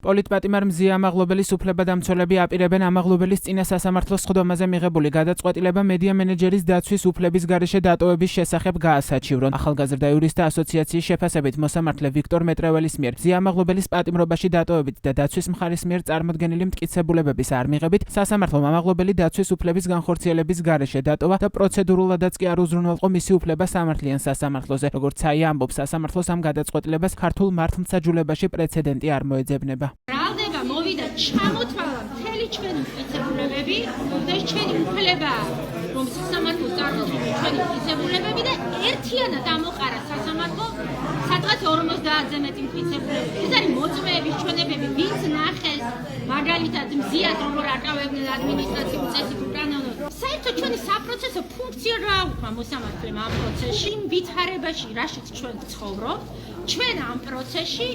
პოლიტპატიმარ მზია ამაღლობელის უფლებადამცველები აპირებენ ამაღლობელის წინა სასამართლოს სხდომაზე მიღებული გადაწყვეტილება მედია მენეჯერის დაცვის უფლების გარეშე დატოვების შესახებ გაასაჩივრონ. ახალგაზრდა იურისტთა ასოციაციის შეფასებით მოსამართლე ვიქტორ მეტრეველის მიერ მზია ამაღლობელის პატიმრობაში დატოვებით და დაცვის მხარის მიერ წარმოდგენილი მტკიცებულებების არ მიღებით სასამართლომ ამაღლობელი დაცვის უფლების განხორციელების გარეშე დატოვა და პროცედურულადაც კი არ უზრუნველყო მისი უფლება სამართლიან სასამართლოზე. როგორც ცაია ამბობს, სასამართლოს ამ გადაწყვეტილებას ქართულ მართლმსაჯულებაში პრეცედენტი არ მოეძებნება. ბრალდება მოვიდა ჩამოთვალა მთელი ჩვენი მტკიცებულებები და ჩვენი უფლება რომ სასამართლოს წარმოქმნილი ჩვენი მტკიცებულებები და ერთიანად ამოყარა სასამართლო სადღაც 50-ზე მეტი მტკიცებულებები. ეს არის მოწმეების ჩვენებები, ვინც ნახეს მაგალითად მზიას როგორ აკავებდნენ ადმინისტრაციულ წესით უკანონოდ. საერთოდ ჩვენი საპროცესო ფუნქცია რა უკრა მოსამართლემ ამ პროცესში, ვითარებაში, რაშიც ჩვენ ვცხოვრობთ. ჩვენ ამ პროცესში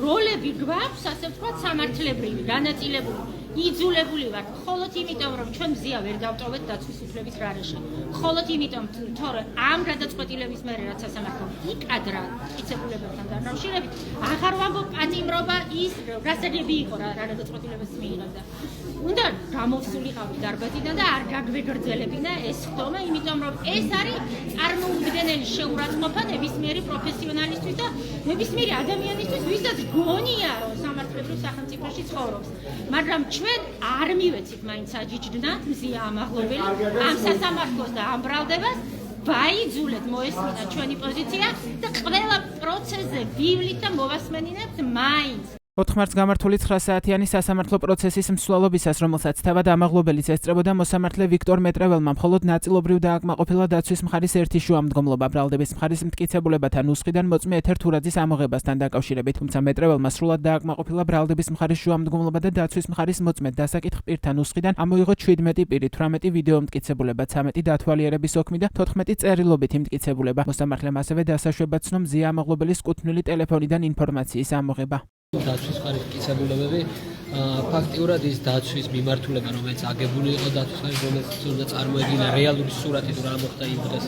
როლები გვაქვს, ასე ვთქვათ, სამართლებრივი, განაწილებული, იძულებული ვართ, მხოლოდ იმიტომ, რომ ჩვენ მზია ვერ დავტოვეთ დაცვის უფლების გარეშე. მხოლოდ იმიტომ, თორე ამ გადაწყვეტილების მერე რაც სასამართლომ იკადრა მტკიცებულებებთან დაკავშირებით, აღარ ვამბობ პატიმრობა ის რასაგები იყო რა გადაწყვეტილებას მიიღებდა. უნდა გამოვსულიყავით დარბაზიდან და არ გაგვეგრძელებინა ეს ხდომა, იმიტომ რომ ეს არის წარმოუდგენელი შეურაცხყოფა ნებისმიერი პროფესიონალისთვის და ნებისმიერი ადამიანისთვის, ვისაც გონია, რომ სამართლებრივ სახელმწიფოში ცხოვრობს. მაგრამ ჩვენ არ მივეცით მაინც აჯიჯდნათ მზია ამაღლობელი ამ სასამართლოს და ამ ბრალდებას ვაიძულეთ მოესმინა ჩვენი პოზიცია და ყველა პროცესზე ვივლით და მოვასმენინებთ მაინც. 4 მარტს გამართული 9 საათიანი სასამართლო პროცესის მსვლელობისას, რომელსაც თავად ამაღლობელიც ესწრებოდა, მოსამართლე ვიქტორ მეტრეველმა მხოლოდ ნაწილობრივ დააკმაყოფილა დაცვის მხარის ერთი შუამდგომლობა ბრალდების მხარის მტკიცებულებათა ნუსხიდან მოწმე ეთერ თურაძის ამოღებასთან დაკავშირებით. თუმცა მეტრეველმა სრულად დააკმაყოფილა ბრალდების მხარის შუამდგომლობა და დაცვის მხარის მოწმე დასაკითხ პირთა ნუსხიდან ამოიღო 17 პირი, 18 ვიდეო მტკიცებულება, 13 დათვალიერების ოქმი და 14 წერილობითი მტკიცებულება. მოსამართლემ ასევე დასაშვებად ცნო მზია ამაღლობელის კუთვნილი ტელეფონიდან ინფორმაციის ამოღება. დაცვის მხარის მტკიცებულებები ფაქტიურად ის დაცვის მიმართულება, რომელიც აგებული იყო დაცვის მხარის, რომელიც უნდა წარმოედგინა რეალური სურათი თუ რა მოხდა იმ დღეს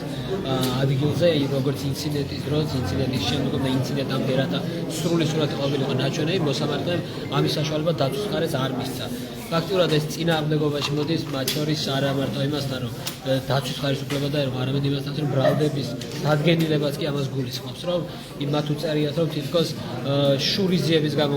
ადგილზე, როგორც ინციდენტის დროს, ინციდენტის შემდგომ და ინციდენტამდე რათა სრული სურათი ყოფილიყო ნაჩვენები, მოსამართლემ ამის საშუალებას დაცვის მხარეს არ მისცა. ფაქტიურად ეს წინააღმდეგობაში მოდის, მათ შორის არა მარტო იმასთან, რომ დაცვის მხარის უფლება და არამედ იმასთან, რომ ბრალდების დადგენილებაც კი ამას გულისხმობს, რომ მათ უწერიათ, რომ თითქოს შურიზიების გამო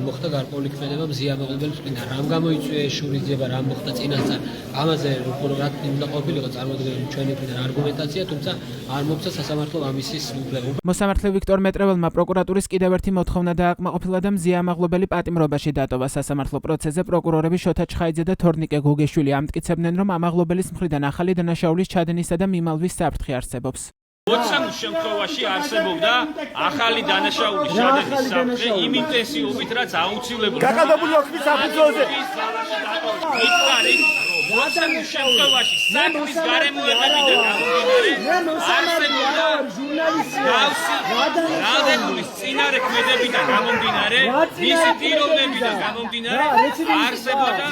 მოხდა გარკვეული ქმედება მზია ამაღლობელის წინაშე. რამ გამოიწვია ეს შურიზიება, რამ მოხდა წინასწარ, ამაზე რა უნდა ყოფილიყო წარმოდგენილი ჩვენი მხრიდან არგუმენტაცია, თუმცა არ მოგცა სასამართლომ ამისის უფლება. მოსამართლე ვიქტორ მეტრეველმა პროკურატურის კიდევ ერთი მოთხოვნა დააკმაყოფილა და მზია ამაღლობელი პატიმრობაში დატოვა. სასამართლო პროცესზე პროკურორები შოთა ჩხაიძე და თორნიკე გოგეშვილი ამტკიცებდნენ, რომ ამაღლობელის მხრიდან ახალი დანაშაულის ჩადენისა და მიმალვის საფრთხე არსებობს. 20 შემთხვევაში არსებობდა ახალი დანაშაულის ჩადენის საფრთხე იმ ინტენსივობით, რაც აუცილებელია. გაკადებული ოქმის საფუძველზე. მითხარი, 20 შემთხვევაში საქმის გარემოებებიდან გამომდინარე არსებობდა ბრალდების წინარე ქმედებიდან გამომდინარე, მისი პიროვნებიდან გამომდინარე არსებობდა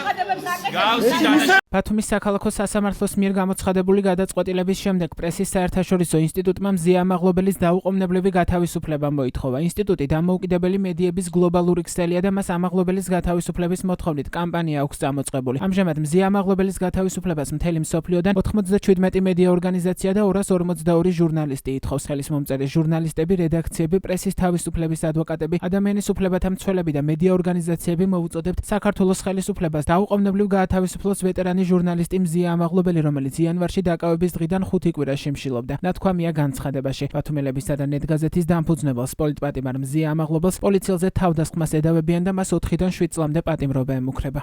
გავსი დანაშაული. ბათუმის საქალაქო სასამართლოს მიერ გამოცხადებული გადაწყვეტილების შემდეგ პრესის საერთაშორისო ინსტიტუტმა მზია ამაღლობელის დაუყოვნებლივი გათავისუფლება მოითხოვა. ინსტიტუტი დამოუკიდებელი მედიების გლობალური ქსელია და მას ამაღლობელის გათავისუფლების მოთხოვნით კამპანია აქვს წამოწყებული. ამჟამად მზია ამაღლობელის გათავისუფლებას მთელი მსოფლიოდან 97 მედია ორგანიზაცია და 242 ჟურნალისტი ითხოვს. ხელისმომწერი ჟურნალისტები, რედაქციები, პრესის თავისუფლების ადვოკატები, ადამიანის უფლებათა მცველები და მედია ორგანიზაციები მოუწოდებთ საქართველოს ხელისუფლებას დაუყოვნებლივ გაათავისუფლოს ვეტერანი ჟურნალისტი მზია ამაღლობელი, რომელიც იანვარში დაკავების დღიდან 5 კვირაში მშილობდა. ნათქვამია განცხადებაში. ბათუმელებისა და ნეტგაზეთის დამფუძნებელს პოლიტპატიმარ მზია ამაღლობელს პოლიციელზე თავდასხმას ედავებიან და მას 4-დან 7 წლამდე პატიმრობა ემუქრება.